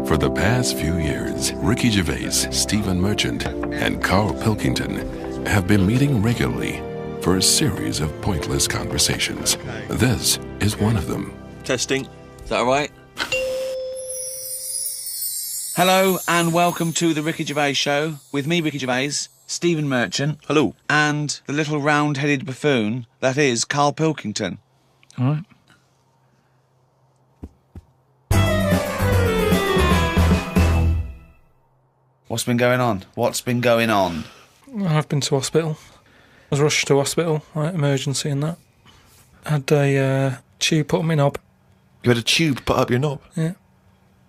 For the past few years, Ricky Gervais, Stephen Merchant, and Carl Pilkington have been meeting regularly for a series of pointless conversations. This is one of them. Testing. Is that all right? Hello and welcome to the Ricky Gervais Show with me, Ricky Gervais, Stephen Merchant. Hello. And the little round-headed buffoon that is Carl Pilkington. All right. What's been going on? I've been to hospital. I was rushed to hospital, like emergency and that. Had a tube put on my knob. You had a tube put up your knob? Yeah.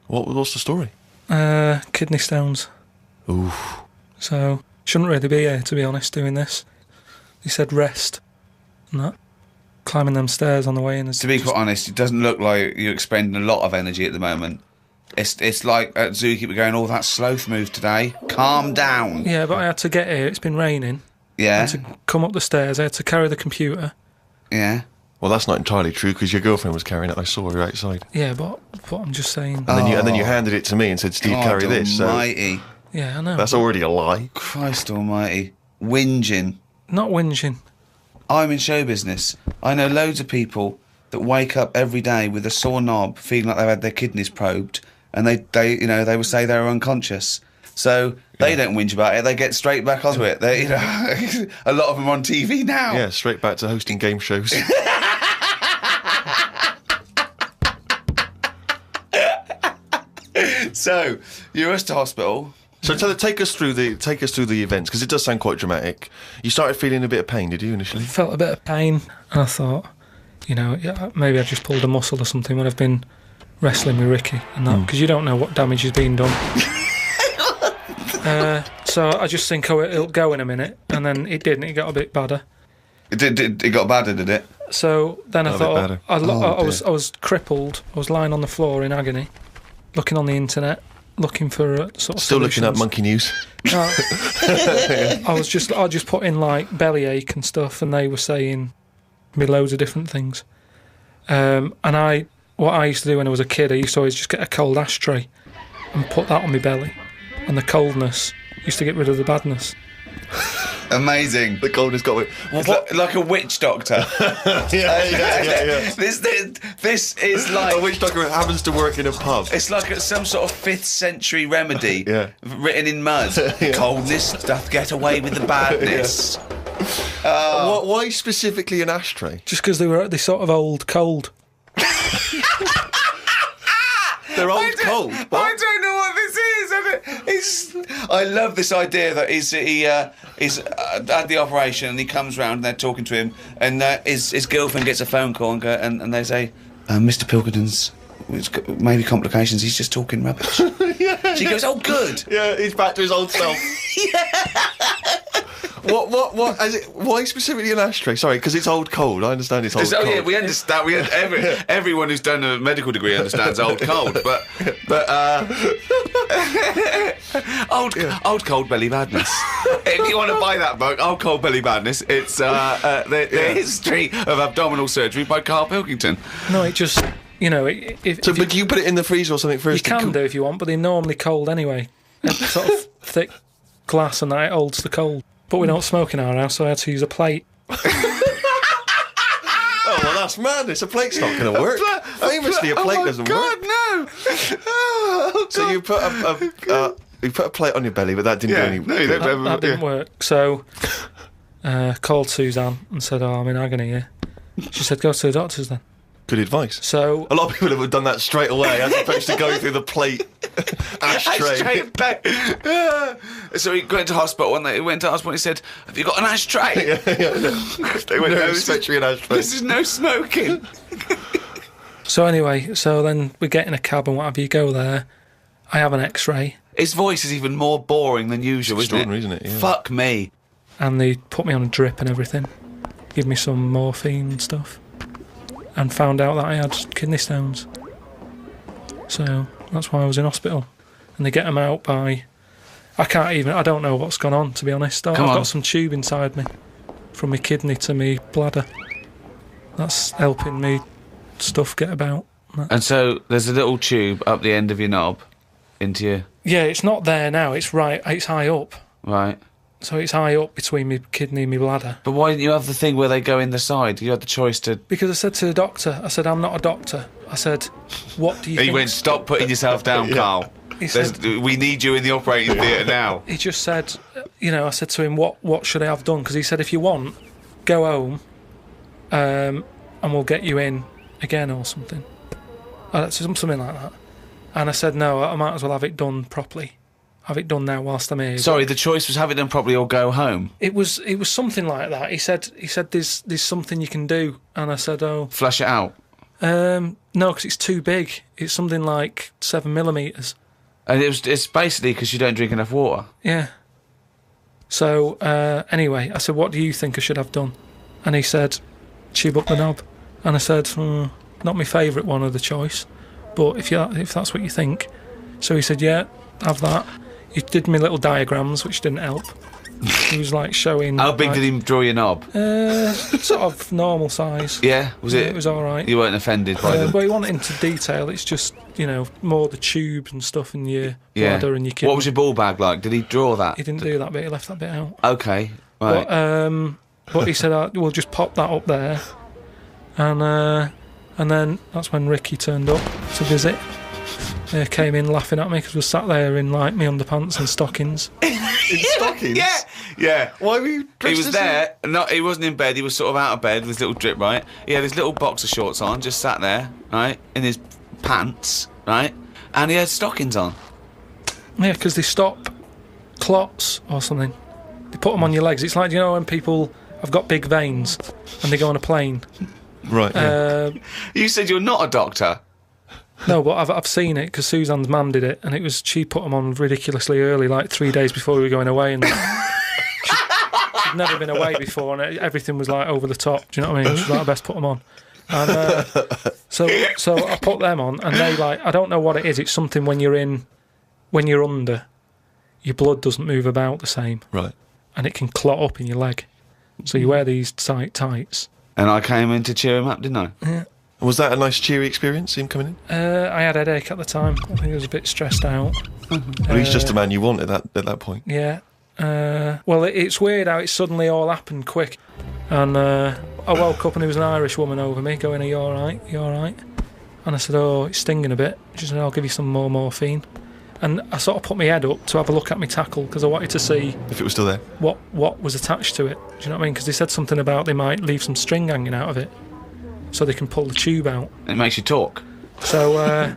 What's the story? Kidney stones. Ooh. So, shouldn't really be here, to be honest, doing this. He said rest and that. Climbing them stairs on the way in. To be quite honest, it doesn't look like you're expending a lot of energy at the moment. It's like at Zookeeper going, oh, that sloth move today. Calm down. Yeah, but I had to get here. It's been raining. Yeah. I had to come up the stairs. I had to carry the computer. Yeah. Well, that's not entirely true because your girlfriend was carrying it. I saw her outside. Yeah, but I'm just saying. And then you handed it to me and said, "Steve, carry this." Almighty. So Yeah, I know. that's already a lie. Christ almighty. Whinging. Not whinging. I'm in show business. I know loads of people that wake up every day with a sore knob, feeling like they've had their kidneys probed, and they would say they were unconscious. So they don't whinge about it. They get straight back onto it. They, a lot of them on TV now. Yeah, straight back to hosting game shows. So you're rushed to hospital. So take us through the events because it does sound quite dramatic. You started feeling a bit of pain, did you initially? Felt a bit of pain, and I thought, maybe I just pulled a muscle or something when I've been wrestling with Ricky and that, because you don't know what damage has been done. So I just think, it'll go in a minute, and then it didn't. It got a bit badder. It got badder, did it? So then I thought, I was crippled. I was lying on the floor in agony, looking on the internet, looking for sort of still solutions. looking at monkey news. I just put in like bellyache and stuff, and they were saying me loads of different things. What I used to do when I was a kid, I used to always just get a cold ashtray and put that on my belly, and the coldness used to get rid of the badness. Amazing. The coldness got it. Like a witch doctor. Yeah. This is like a witch doctor happens to work in a pub. It's like some sort of 5th century remedy written in mud. Yeah. Coldness doth get away with the badness. Why specifically an ashtray? Just because they sort of old cold. They're old cold. I don't know what this is. I love this idea that he had the operation and he comes round and they're talking to him and his girlfriend gets a phone call and they say, Mr. Pilkington's maybe complications. He's just talking rubbish. Yeah. She goes, oh, good. Yeah, he's back to his old self. What is it? Why specifically an ashtray? Sorry, because it's old cold. I understand it's old cold. Yeah, we understand. Everyone who's done a medical degree understands old cold, but old cold belly badness. If you want to buy that book, Old Cold Belly Badness, it's the history of abdominal surgery by Carl Pilkington. No, it just But you put it in the freezer or something first? You can do if you want, but they're normally cold anyway. It's sort of thick glass and that it holds the cold. But we don't smoke in our house, so I had to use a plate. Oh, well, that's madness. A plate's not going to work. Famously, a plate doesn't work. Oh, God, no! So you put a plate on your belly, but that didn't do any... That didn't work. So called Suzanne and said, I'm in agony here. She said, go to the doctors then. Good advice. So a lot of people have done that straight away as opposed to going through the plate ashtray. So he went to hospital and he went to hospital and he said, have you got an ashtray? They went, no, especially an ashtray. This is no smoking. So anyway, then we get in a cab and what have you, go there. I have an x-ray. His voice is even more boring than usual, isn't it? Yeah. Fuck me. And they put me on a drip and everything. Give me some morphine and stuff. And found out that I had kidney stones. So that's why I was in hospital. And they get them out by... I don't know what's gone on, to be honest. I've got some tube inside me. From my kidney to my bladder. That's helping me stuff get about. And so there's a little tube up the end of your knob. into you. Yeah, it's not there now. It's high up. Right. So it's high up between my kidney and my bladder. But why didn't you have the thing where they go in the side? You had the choice to... Because I said to the doctor, I said, I'm not a doctor. I said, what do you think? He went, stop putting yourself down, Carl. He said, we need you in the operating theatre now. He just said, I said to him, what should I have done? Because he said, if you want, go home and we'll get you in again or something. Something like that. And I said, no, I might as well have it done properly. Have it done now whilst I'm here. Sorry, the choice was have it done properly or go home. It was something like that. He said there's something you can do, and I said, oh, flush it out. No, because it's too big. It's something like 7mm. And it's basically because you don't drink enough water. Yeah. So anyway, I said, what do you think I should have done? And he said, tube up the knob. And I said, not my favourite one of the choice, but if that's what you think. So he said, yeah, have that. He did me little diagrams, which didn't help. He was like showing... How big did he draw your knob? Sort of normal size. Yeah, was it? It was all right. You weren't offended by them? But he wanted into detail. It's just, more the tubes and stuff in your bladder and your kidney. What was your ball bag like? Did he draw that? He didn't do that bit. He left that bit out. Okay, right. But he said, we'll just pop that up there. And then that's when Ricky turned up to visit. Came in laughing at me because we sat there in like me underpants and stockings. In stockings? Yeah. Why were you He was there. No, he wasn't in bed. He was sort of out of bed with his little drip, right? He had his little boxer shorts on, just sat there, right, in his pants, right, and he had stockings on. Yeah, because they stop clots or something. They put them on your legs. It's like, when people have got big veins and they go on a plane. Right. Yeah. You said you're not a doctor. No, but I've seen it because Suzanne's mum did it, and she put them on ridiculously early, like 3 days before we were going away, and she'd never been away before, and everything was like over the top. Do you know what I mean? She's like, I best put them on. And so I put them on, and they I don't know what it is. It's something when you're under, your blood doesn't move about the same, right, and it can clot up in your leg. So you wear these tight tights. And I came in to cheer him up, didn't I? Yeah. Was that a nice cheery experience, him coming in? I had a headache at the time. I think I was a bit stressed out. Well, he's just a man you want at that point. Yeah. Well, it's weird how it suddenly all happened quick. And I woke up and there was an Irish woman over me going, are you all right? You all right? And I said, oh, it's stinging a bit. She said, I'll give you some more morphine. And I sort of put my head up to have a look at my tackle because I wanted to see... if it was still there? What was attached to it. Do you know what I mean? Because they said something about they might leave some string hanging out of it so they can pull the tube out. It makes you talk. So, I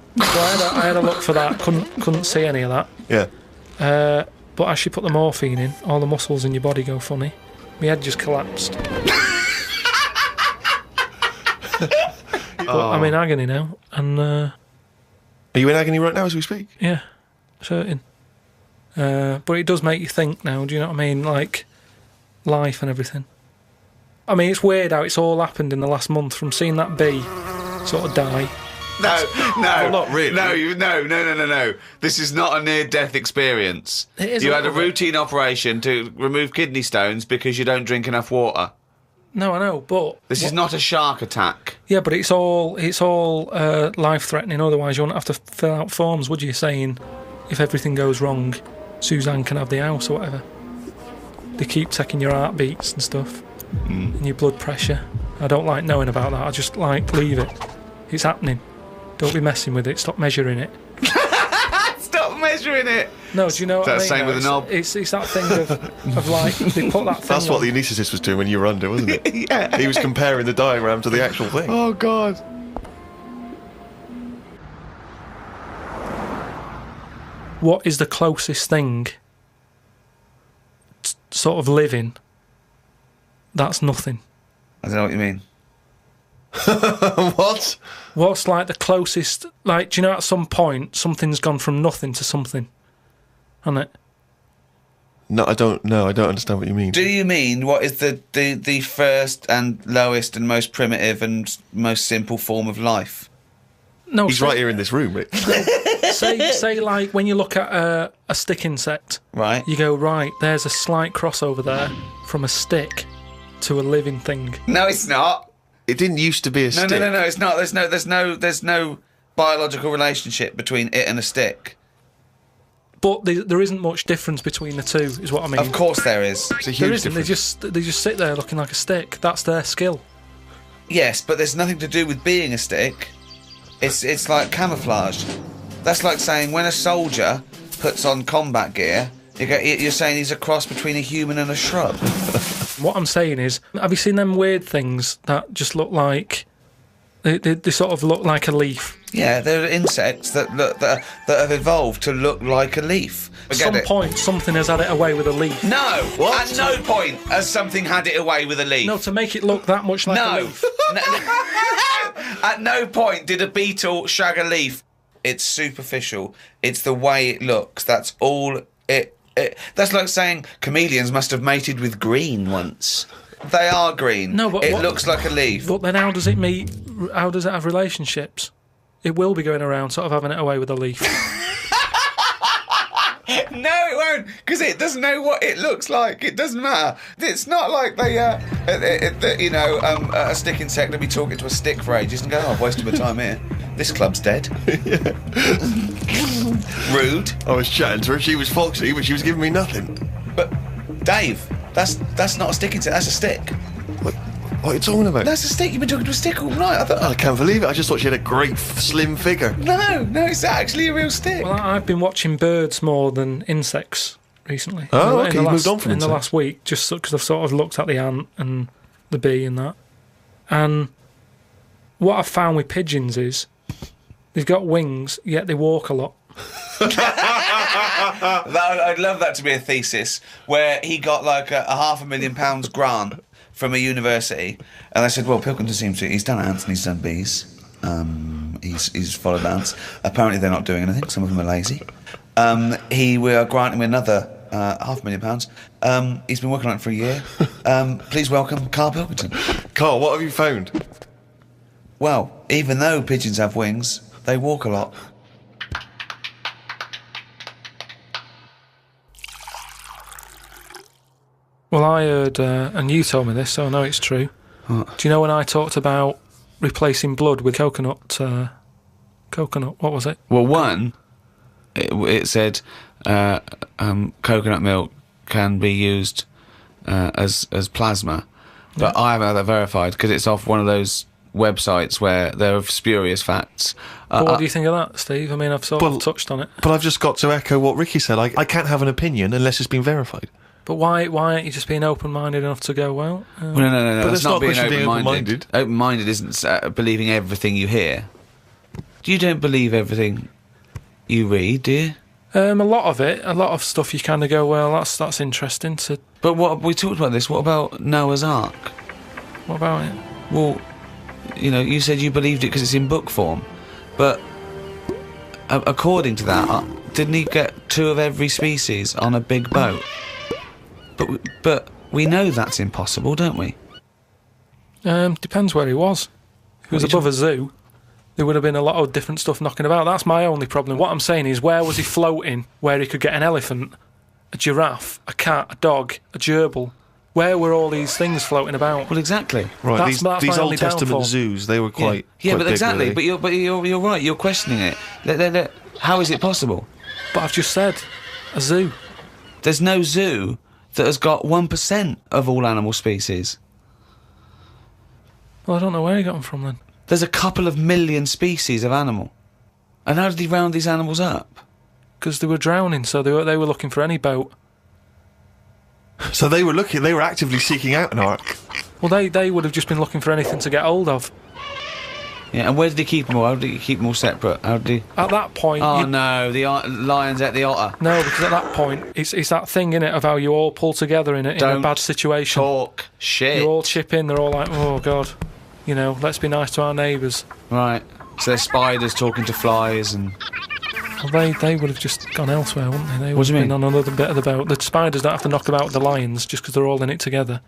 had a look for that. Couldn't see any of that. Yeah. But as she put the morphine in, all the muscles in your body go funny. My head just collapsed. But I'm in agony now, and... Are you in agony right now as we speak? Yeah, certain. But it does make you think now, do you know what I mean? Like, life and everything. I mean, it's weird how it's all happened in the last month, from seeing that bee sort of die. No. Well, not really. No. This is not a near-death experience. It is You had a routine operation to remove kidney stones because you don't drink enough water. No, I know, but... This is not a shark attack. Yeah, but it's all life-threatening, otherwise you wouldn't have to fill out forms, would you, saying, if everything goes wrong, Suzanne can have the house or whatever. They keep taking your heartbeats and stuff, and your blood pressure. I don't like knowing about that, I just leave it. It's happening. Don't be messing with it, stop measuring it. Stop measuring it! No, do you know what I mean? That's the same with a knob. It's that thing of like, they put that thing That's what on. the anaesthetist was doing when you were under, wasn't it? Yeah. He was comparing the diagram to the actual thing. Oh, God. What is the closest thing sort of living that's nothing? I don't know what you mean. What? What's like the closest, like, do you know at some point something's gone from nothing to something, hasn't it? No, I don't understand what you mean. Do you mean what is the first and lowest and most primitive and most simple form of life? No, He's right here in this room, Rick. say like when you look at a stick insect, Right. you go, right, there's a slight crossover there from a stick to a living thing. No, it's not. It didn't used to be a stick. No, it's not. There's no biological relationship between it and a stick. But there isn't much difference between the two, is what I mean. Of course there is. It's a huge There isn't. difference. They just sit there looking like a stick. That's their skill. Yes, but there's nothing to do with being a stick. It's like camouflage. That's like saying when a soldier puts on combat gear, you're saying he's a cross between a human and a shrub. What I'm saying is, have you seen them weird things that just look like... They sort of look like a leaf? Yeah, there are insects that have evolved to look like a leaf. At some point, something has had it away with a leaf. No! What? At no point has something had it away with a leaf. No, to make it look that much like a No. leaf. At no point did a beetle shag a leaf. It's superficial. It's the way it looks. That's all it... That's like saying chameleons must have mated with green once. They are green. No, but it what- looks like a leaf. But then how does it meet... How does it have relationships? It will be going around sort of having it away with a leaf. No, it won't, because it doesn't know what it looks like. It doesn't matter. It's not like a stick insect will be talking to a stick for ages and go, "Oh, I've wasted my time here. This club's dead." Rude. I was chatting to her. She was foxy, but she was giving me nothing. But Dave, that's not a stick insect. That's a stick. What are you talking about? That's a stick. You've been talking to a stick all night. I can't believe it. I just thought she had a great slim figure. No, it's actually a real stick. Well, I've been watching birds more than insects recently. Oh, In okay, the you've last- moved on from in the insects. last week, just because I've sort of looked at the ant and the bee and that. And what I've found with pigeons is they've got wings, yet they walk a lot. I'd love that to be a thesis where he got like a £500,000 grant from a university, and they said, "Well, Pilkington seems to. He's done ants and he's done bees. He's followed ants. Apparently, they're not doing anything. Some of them are lazy. We are granting him another £500,000. He's been working on it for a year. Please welcome Carl Pilkington." Carl, what have you found? Well, even though pigeons have wings, they walk a lot. Well, I heard, and you told me this, so I know it's true. What? Do you know when I talked about replacing blood with coconut? What was it? Well, one, it said coconut milk can be used as plasma, but I haven't had that verified because it's off one of those websites where there are spurious facts. But what do you think of that, Steve? I mean, I've sort of Well- touched on it. But I've just got to echo what Ricky said. I can't have an opinion unless it's been verified. But why aren't you just being open-minded enough to go, well... Well, no. But That's that's not not a being question of being open-minded. Open-minded isn't believing everything you hear. You don't believe everything you read, do you? a lot of stuff you kind of go, well, that's interesting. But what we talked about this. What about Noah's Ark? What about it? Well, you said you believed it because it's in book form, but according to that, didn't he get 2 of every species on a big boat? But we know that's impossible, don't we? Depends where he was. If he was above a zoo, there would have been a lot of different stuff knocking about. That's my only problem. What I'm saying is, where was he floating where he could get an elephant, a giraffe, a cat, a dog, a gerbil? Where were all these things floating about? Well, exactly. Right, That's my these only Old Testament downfall. zoos, they were quite Yeah, quite but big, exactly. weren't they? But you're right. You're questioning it. How is it possible? But I've just said, a zoo. There's no zoo that has got 1% of all animal species. Well, I don't know where he got them from then. There's a couple of million species of animal. And how did he round these animals up? Because they were drowning, so they were looking for any boat. So they were actively seeking out an ark. Well, they would have just been looking for anything to get hold of. Yeah, and where did he keep them all? How did he keep them all separate? How did he... At that point... Oh, no, the lions ate the otter. No, because at that point, it's that thing, innit, of how you all pull together in a Don't bad situation. Talk shit. You all chip in, they're all like, oh, God, let's be nice to our neighbours. Right. So there's spiders talking to flies and... Well, they would have just gone elsewhere, wouldn't they? They would What do you have been mean? on another bit of the boat. The spiders don't have to knock about the lions just because they're all in it together.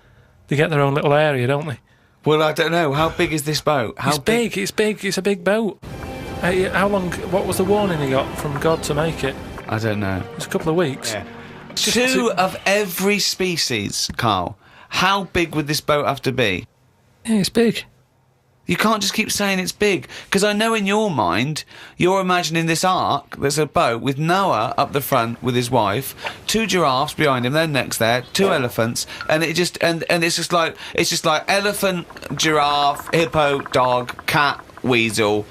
They get their own little area, don't they? Well, I don't know. How big is this boat? It's big, it's a big boat. How long, what was the warning he got from God to make it? I don't know. It's a couple of weeks. Yeah. 2 of every species, Carl. How big would this boat have to be? Yeah, it's big. You can't just keep saying it's big. Because I know in your mind, you're imagining this ark, there's a boat with Noah up the front with his wife, 2 giraffes behind him, their necks there, 2 elephants, and it just and it's just like elephant, giraffe, hippo, dog, cat, weasel,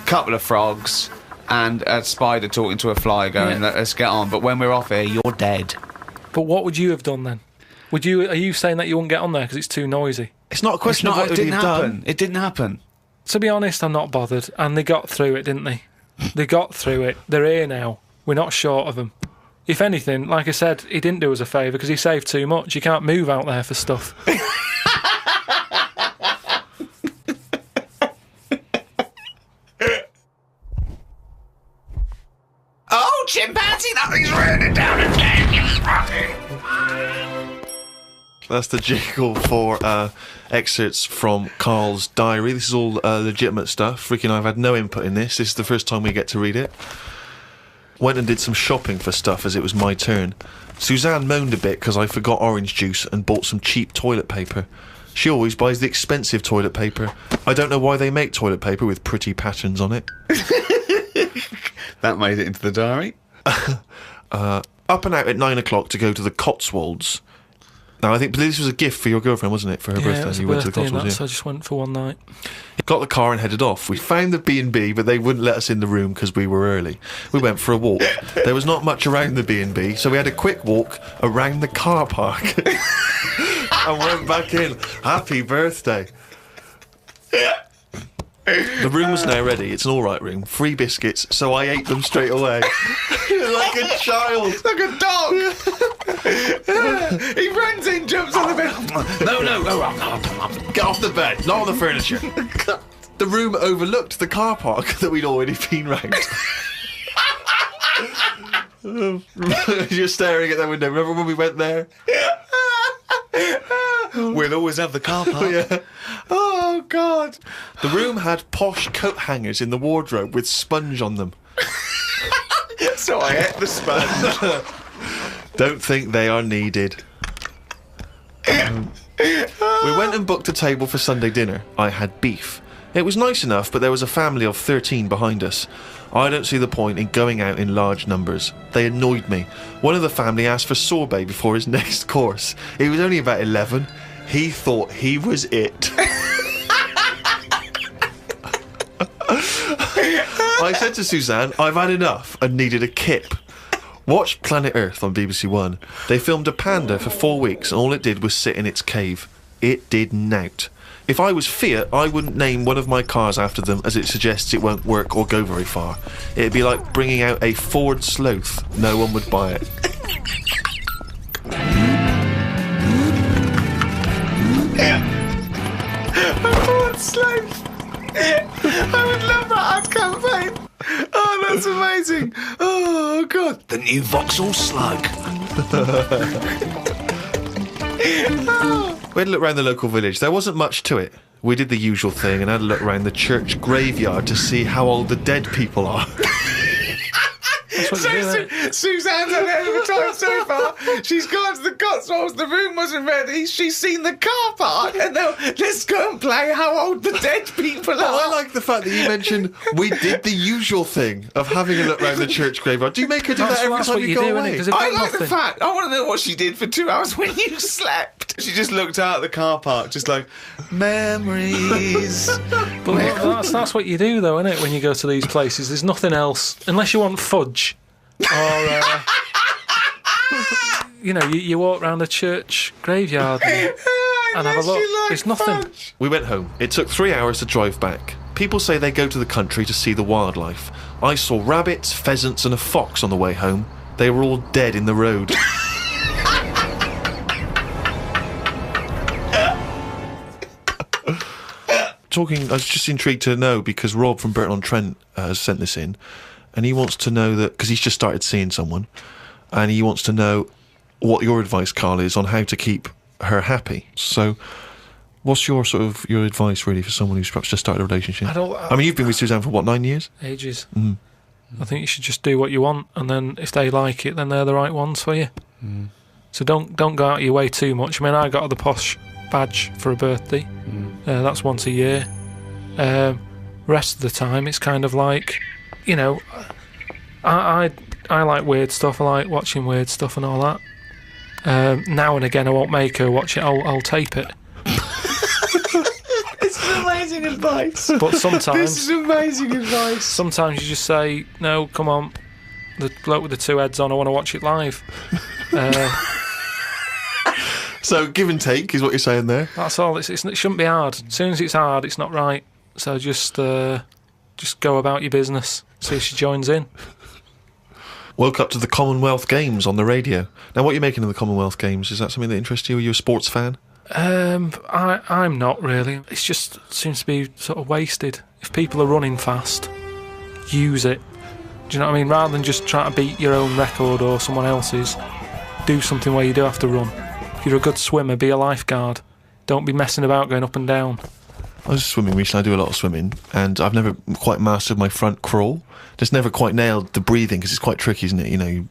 couple of frogs, and a spider talking to a fly going, let's get on. But when we're off here, you're dead. But what would you have done then? Are you saying that you wouldn't get on there because it's too noisy? It's not a question of what it didn't you've happen. done. It didn't happen. To be honest, I'm not bothered. And they got through it, didn't they? They got through it. They're here now. We're not short of them. If anything, like I said, he didn't do us a favour because he saved too much. You can't move out there for stuff. Oh, chimpanzee, nothing's raining down again. That's the jingle for excerpts from Carl's diary. This is all legitimate stuff. Ricky and I have had no input in this. This is the first time we get to read it. Went and did some shopping for stuff as it was my turn. Suzanne moaned a bit because I forgot orange juice and bought some cheap toilet paper. She always buys the expensive toilet paper. I don't know why they make toilet paper with pretty patterns on it. That made it into the diary. Up and out at 9 o'clock to go to the Cotswolds. Now, I think this was a gift for your girlfriend, wasn't it, for her birthday? It was a You went to the birthday and Cotswolds, so I just went for one night. Got the car and headed off. We found the B&B, but they wouldn't let us in the room because we were early. We went for a walk. There was not much around the B&B, so we had a quick walk around the car park and went back in. Happy birthday. The room was now ready. It's an all-right room. 3 biscuits, so I ate them straight away. Like a child. Like a dog. He runs in, jumps on the bed. No. Get off the bed, not on the furniture. The room overlooked the car park that we'd already been round. You're staring at that window. Remember when we went there? We'll always have the car park. Yeah. Oh, God. The room had posh coat hangers in the wardrobe with sponge on them. So I ate the sponge. Don't think they are needed. We went and booked a table for Sunday dinner. I had beef. It was nice enough, but there was a family of 13 behind us. I don't see the point in going out in large numbers. They annoyed me. One of the family asked for sorbet before his next course. He was only about 11. He thought he was it. I said to Suzanne, I've had enough and needed a kip. Watched Planet Earth on BBC One. They filmed a panda for 4 weeks and all it did was sit in its cave. It did nout. If I was Fiat, I wouldn't name one of my cars after them as it suggests it won't work or go very far. It'd be like bringing out a Ford Sloth. No one would buy it. A Ford Sloth. I would love that ad campaign. Oh, that's amazing. Oh, God. The new Vauxhall Slug. We had a look around the local village. There wasn't much to it. We did the usual thing and had a look around the church graveyard to see how old the dead people are. Suzanne's had a hell of a time so far. She's gone to the Cotswolds, the room wasn't ready, she's seen the car park, and now let's go and play how old the dead people are. I like the fact that you mentioned we did the usual thing of having a look around the church graveyard. Do you make her do that every time you go away? I like the fact. I want to know what she did for 2 hours when you slept. She just looked out at the car park, just like, memories. But that's what you do, though, isn't it, when you go to these places? There's nothing else, unless you want fudge. Or, you walk around the church graveyard and have a look. It's nothing. We went home. It took 3 hours to drive back. People say they go to the country to see the wildlife. I saw rabbits, pheasants and a fox on the way home. They were all dead in the road. I was just intrigued to know, because Rob from Burton-on-Trent has sent this in, and he wants to know that, because he's just started seeing someone, and he wants to know what your advice, Carl, is on how to keep her happy. So what's your advice really for someone who's perhaps just started a relationship? I mean, you've been with Suzanne for what, 9 years? Ages. I think you should just do what you want, and then if they like it, then they're the right ones for you. So don't go out of your way too much. I mean, I got the posh badge for a birthday. That's once a year. Rest of the time, it's kind of like, you know, I like weird stuff. I like watching weird stuff and all that. Now and again, I won't make her watch it. I'll tape it. This is amazing advice. But sometimes This is amazing advice. sometimes you just say, no, come on, the bloke with the two heads on, I want to watch it live. So give and take is what you're saying there. That's all. It shouldn't be hard. As soon as it's hard, it's not right. So just go about your business. See if she joins in. Woke up to the Commonwealth Games on the radio. Now, what are you making of the Commonwealth Games? Is that something that interests you? Are you a sports fan? I'm not really. It just seems to be sort of wasted. If people are running fast, use it. Do you know what I mean? Rather than just trying to beat your own record or someone else's, do something where you do have to run. If you're a good swimmer, be a lifeguard. Don't be messing about going up and down. I was swimming recently. I do a lot of swimming, and I've never quite mastered my front crawl. Just never quite nailed the breathing, because it's quite tricky, isn't it? You know, you've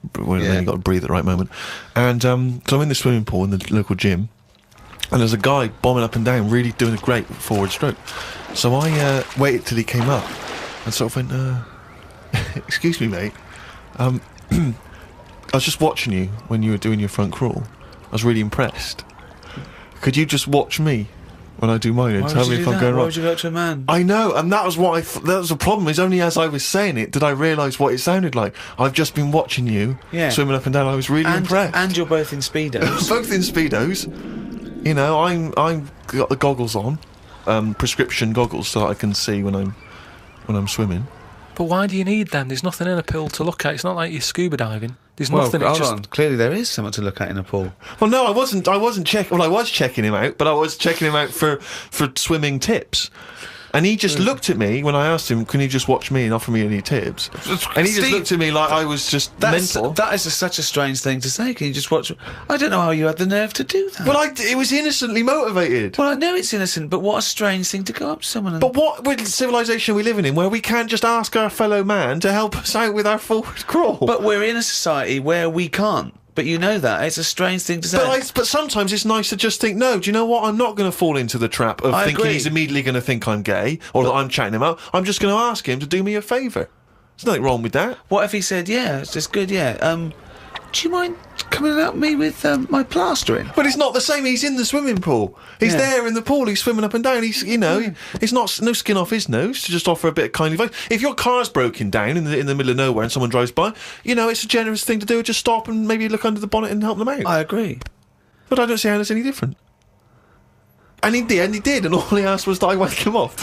got to breathe at the right moment. And so I'm in the swimming pool in the local gym, and there's a guy bombing up and down, really doing a great forward stroke. So I waited till he came up and sort of went, excuse me, mate. I was just watching you when you were doing your front crawl. I was really impressed. Could you just watch me when I do mine and tell me if I'm going Why right? would you go to a man? I know, and that was what that was the problem. Is only as I was saying it did I realise what it sounded like. I've just been watching you swimming up and down. I was really impressed. And you're both in Speedos. Both in Speedos. You know, I'm got the goggles on, prescription goggles, so that I can see when I'm swimming. But why do you need them? There's nothing in a pool to look at. It's not like you're scuba diving. There's nothing. Hold on. Clearly there is something to look at in a pool. Well, no, I wasn't checking. Well, I was checking him out, but I was checking him out for swimming tips. And he just looked at me when I asked him, "Can you just watch me and offer me any tips?" And he just looked at me like I was just mental. That is such a strange thing to say. Can you just watch? I don't know how you had the nerve to do that. Well, it was innocently motivated. Well, I know it's innocent, but what a strange thing to go up to someone and... But what civilization are we living in where we can't just ask our fellow man to help us out with our forward crawl? But we're in a society where we can't. But you know that. It's a strange thing to say. But sometimes it's nice to just think, no, do you know what? I'm not going to fall into the trap of thinking he's immediately going to think I'm gay or that I'm chatting him up. I'm just going to ask him to do me a favour. There's nothing wrong with that. What if he said, yeah, it's just good, yeah. Do you mind coming and help me with my plastering? But it's not the same. He's in the swimming pool. He's there in the pool. He's swimming up and down. He's, it's not no skin off his nose to just offer a bit of kindly advice. If your car's broken down in the middle of nowhere and someone drives by, it's a generous thing to do. Just stop and maybe look under the bonnet and help them out. I agree. But I don't see how that's any different. And in the end, he did, and all he asked was that I wake him off.